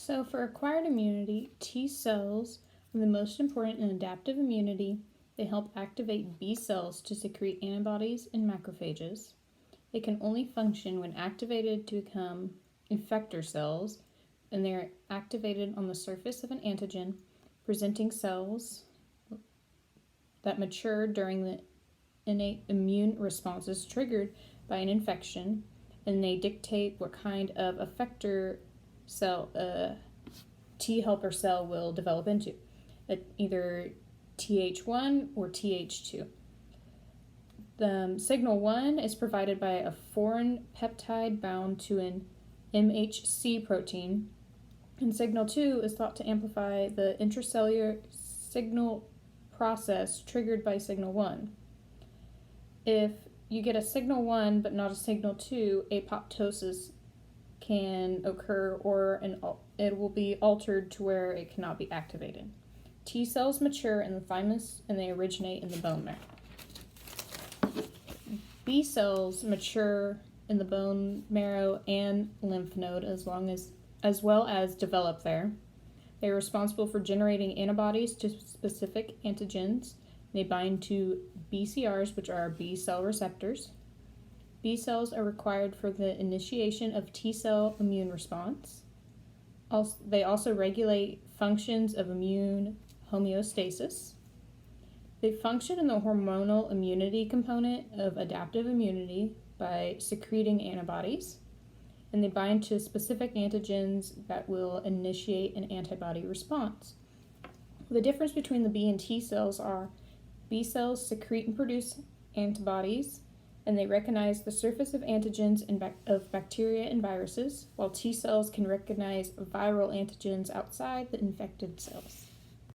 So for acquired immunity, T cells are the most important in adaptive immunity. They help activate B cells to secrete antibodies and macrophages. They can only function when activated to become effector cells, and they are activated on the surface of an antigen, presenting cells that mature during the innate immune responses triggered by an infection, and they dictate what kind of effector cell a T helper cell will develop into, either Th1 or Th2. The signal 1 is provided by a foreign peptide bound to an MHC protein, and signal 2 is thought to amplify the intracellular signal process triggered by signal 1. If you get a signal 1 but not a signal 2, apoptosis can occur, or it will be altered to where it cannot be activated. T cells mature in the thymus and they originate in the bone marrow. B cells mature in the bone marrow and lymph node as well as develop there. They are responsible for generating antibodies to specific antigens. They bind to BCRs, which are B cell receptors. B cells are required for the initiation of T cell immune response. They also regulate functions of immune homeostasis. They function in the hormonal immunity component of adaptive immunity by secreting antibodies, and they bind to specific antigens that will initiate an antibody response. The difference between the B and T cells are B cells secrete and produce antibodies, and they recognize the surface of antigens of bacteria and viruses, while T cells can recognize viral antigens outside the infected cells.